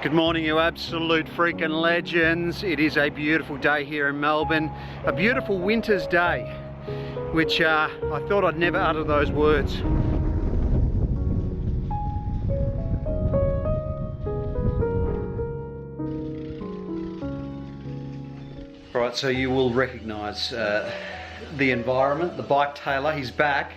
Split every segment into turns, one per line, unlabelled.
Good morning, you absolute freaking legends. It is a beautiful day here in Melbourne. A beautiful winter's day, which I thought I'd never utter those words. Right, so you will recognise the environment, the bike tailor, he's back.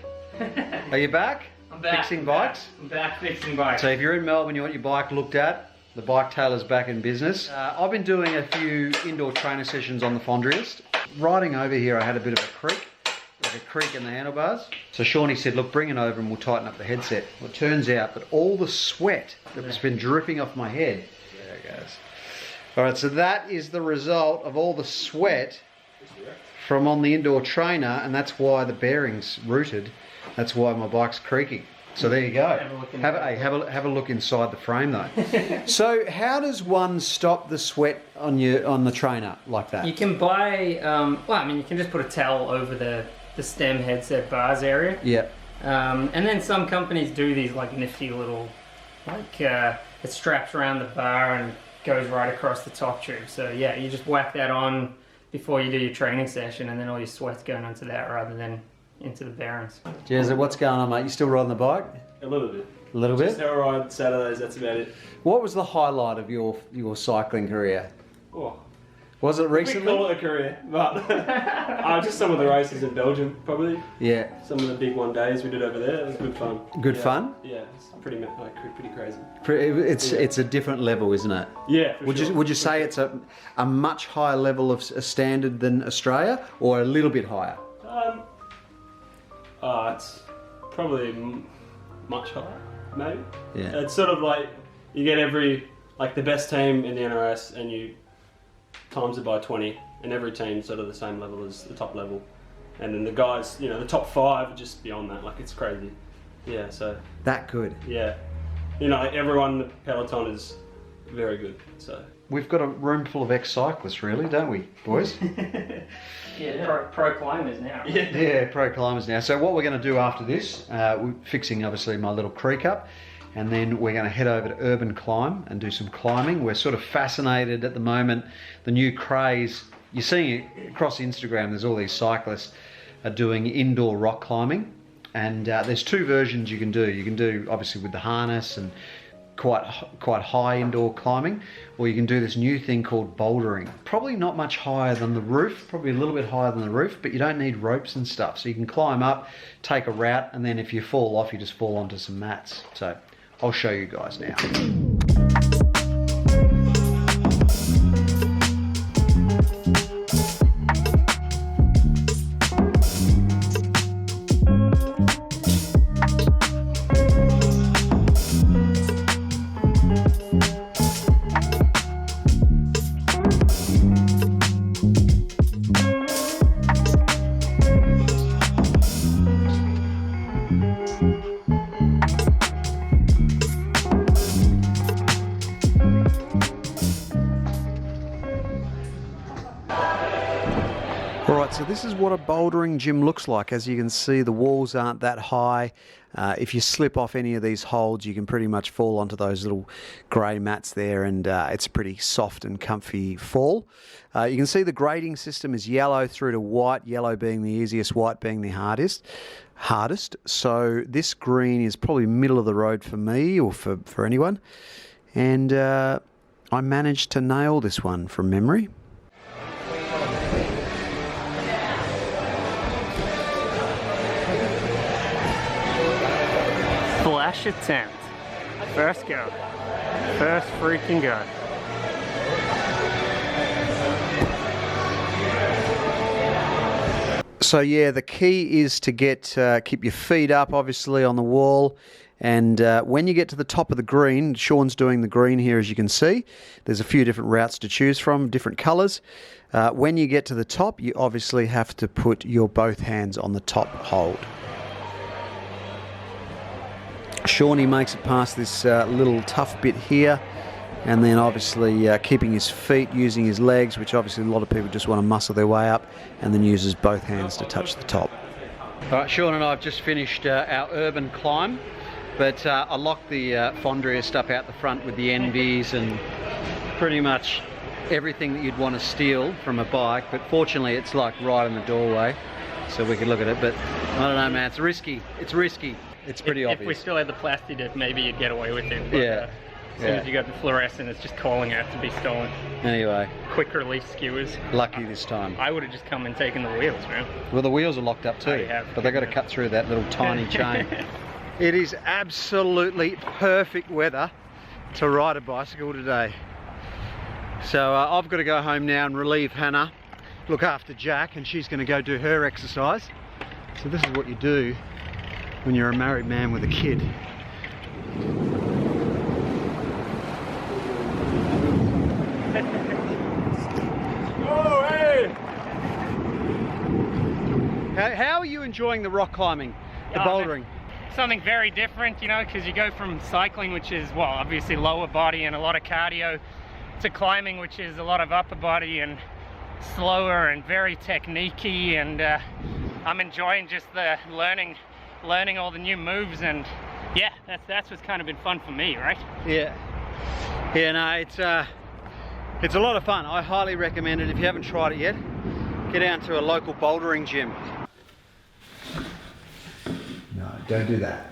Are you back?
I'm back.
Fixing bikes?
I'm back fixing bikes.
So if you're in Melbourne, you want your bike looked at, the bike tailor's back in business. I've been doing a few indoor trainer sessions on the Fondriest. Riding over here, I had a bit of a creak in the handlebars. So Shawnee said, look, bring it over and we'll tighten up the headset. Well, it turns out that all the sweat that has been dripping off my head, there it goes. All right, so that is the result of all the sweat from on the indoor trainer, and that's why the bearing's rooted. That's why my bike's creaking. So there you go. Have a look inside the frame though. So how does one stop the sweat on the trainer like that?
You can buy, well, I mean, you can just put a towel over the stem headset bars area.
Yeah.
And then some companies do these like nifty little, like it straps around the bar and goes right across the top tube. So yeah, you just whack that on before you do your training session, and then all your sweat's going onto that rather than into the bearings.
Jezza, what's going on, mate? You still riding the bike?
A little bit.
A little bit?
Just how I ride Saturdays, that's about it.
What was the highlight of your cycling career?
Oh,
Was it recently?
we call it a career, but just some of the races in Belgium, probably.
Yeah.
Some of the big one days we did over there, it was good fun.
Good fun?
Yeah, it's pretty crazy.
It's a different level, isn't it?
Yeah, for
Would
sure.
you say it's a much higher level of a standard than Australia, or a little bit higher?
It's probably much higher, maybe.
Yeah.
It's sort of like you get the best team in the NRS and you times it by 20, and every team's sort of the same level as the top level. And then the guys, the top 5 are just beyond that, like it's crazy. Yeah, so.
That good?
Yeah. Everyone in the peloton is very good, so.
We've got a room full of ex-cyclists, really, don't we, boys?
Yeah, pro climbers now. Right?
Yeah, pro climbers now. So what we're going to do after this, we're fixing obviously my little creek up, and then we're going to head over to Urban Climb and do some climbing. We're sort of fascinated at the moment, the new craze. You're seeing it across Instagram, there's all these cyclists are doing indoor rock climbing, and there's 2 versions you can do. You can do obviously with the harness and quite high indoor climbing, or you can do this new thing called bouldering. Probably not much higher than the roof, probably a little bit higher than the roof, but you don't need ropes and stuff. So you can climb up, take a route, and then if you fall off, you just fall onto some mats. So I'll show you guys now. Alright, so this is what a bouldering gym looks like. As you can see, the walls aren't that high. If you slip off any of these holds, you can pretty much fall onto those little grey mats there, and it's a pretty soft and comfy fall. You can see the grading system is yellow through to white, yellow being the easiest, white being the hardest. So this green is probably middle of the road for me, or for anyone. And I managed to nail this one from memory.
Flash attempt. First go. First freaking go.
So yeah, the key is to keep your feet up, obviously, on the wall. And when you get to the top of the green, Sean's doing the green here, as you can see. There's a few different routes to choose from, different colours. When you get to the top, you obviously have to put your both hands on the top hold. Shawnee makes it past this little tough bit here, and then obviously keeping his feet, using his legs, which obviously a lot of people just want to muscle their way up, and then uses both hands to touch the top. All right, Sean and I have just finished our urban climb, but I locked the Fondriest up out the front with the NVs and pretty much everything that you'd want to steal from a bike, but fortunately it's like right in the doorway, so we can look at it. But I don't know, man, it's risky. It's risky. It's pretty obvious.
If we still had the plastic dip, maybe you'd get away with it. But,
Yeah.
as soon as you got the fluorescent, it's just calling out to be stolen.
Anyway,
Quick release skewers.
lucky this time.
I would have just come and taken the wheels, man.
Well, the wheels are locked up too,
Oh, you have.
but they've got to cut through that little tiny chain. It is absolutely perfect weather to ride a bicycle today. So I've got to go home now and relieve Hannah, look after Jack, and she's going to go do her exercise. So this is what you do when you're a married man with a kid.
Oh, hey!
How are you enjoying the rock climbing, the bouldering?
Something very different, you know, because you go from cycling, which is, well, obviously lower body and a lot of cardio, to climbing, which is a lot of upper body and slower and very techniquey, and I'm enjoying just the learning all the new moves, and yeah, that's what's kind of been fun for me, right?
Yeah, no, it's a lot of fun. I highly recommend it. If you haven't tried it yet, get down to a local bouldering gym. No, don't do that.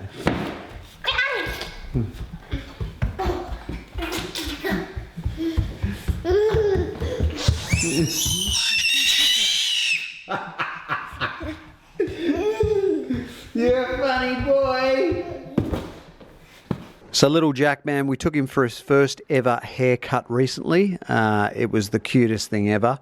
You're a funny boy. So little Jack, man, we took him for his first ever haircut recently. It was the cutest thing ever,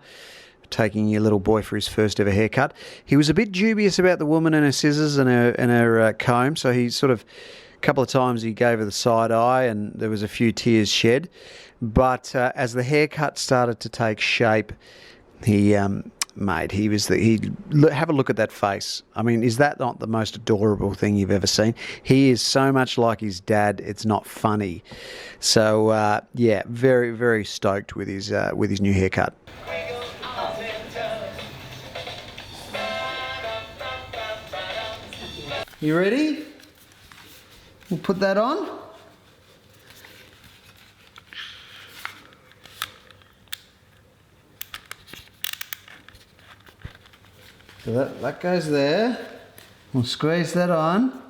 taking your little boy for his first ever haircut. He was a bit dubious about the woman and her scissors and her comb, so he sort of, a couple of times he gave her the side eye and there was a few tears shed. But as the haircut started to take shape, he mate, he'd have a look at that face. I mean, is that not the most adorable thing you've ever seen? He is so much like his dad, it's not funny. So yeah, very, very stoked with his new haircut. You ready? We'll put that on. So that goes there. We'll squeeze that on.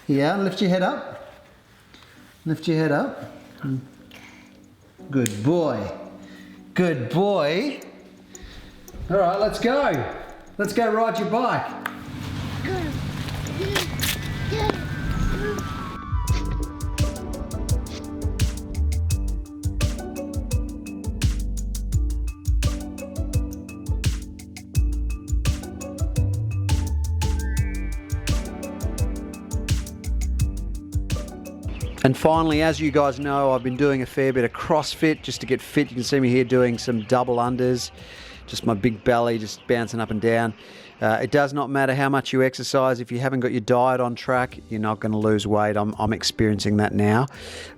Yeah, lift your head up. Lift your head up. Good boy. Good boy. All right, let's go. Let's go ride your bike. And finally, as you guys know, I've been doing a fair bit of CrossFit just to get fit. You can see me here doing some double unders, just my big belly just bouncing up and down. It does not matter how much you exercise. If you haven't got your diet on track, you're not going to lose weight. I'm experiencing that now.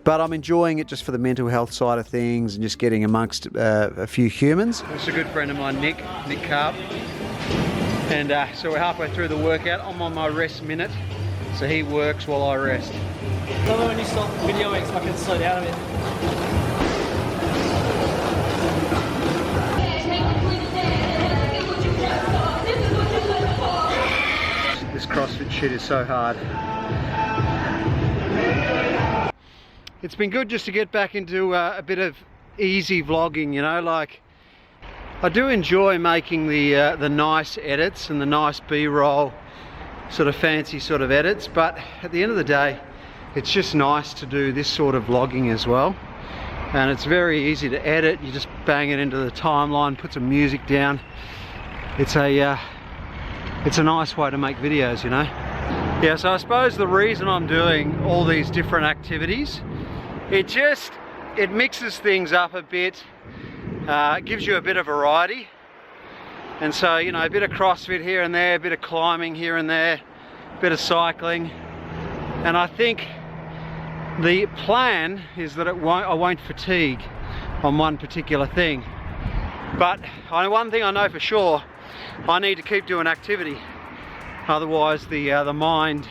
But I'm enjoying it just for the mental health side of things and just getting amongst a few humans. It's a good friend of mine, Nick Carp. And so we're halfway through the workout. I'm on my rest minute. So he works while I rest.
Tell me when you stop videoing so I can slow down a bit.
This CrossFit shit is so hard. It's been good just to get back into a bit of easy vlogging, you know, like I do enjoy making the nice edits and the nice B-roll, sort of fancy sort of edits, but at the end of the day, it's just nice to do this sort of vlogging as well. And it's very easy to edit. You just bang it into the timeline, put some music down. It's a nice way to make videos, you know. Yeah, so I suppose the reason I'm doing all these different activities, it mixes things up a bit, gives you a bit of variety. And so, you know, a bit of CrossFit here and there, a bit of climbing here and there, a bit of cycling. And I think the plan is that I won't fatigue on one particular thing. But one thing I know for sure, I need to keep doing activity. Otherwise the mind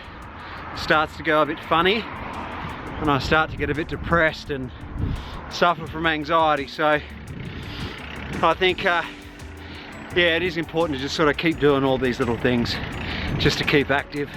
starts to go a bit funny. when I start to get a bit depressed and suffer from anxiety. So I think, yeah, it is important to just sort of keep doing all these little things just to keep active.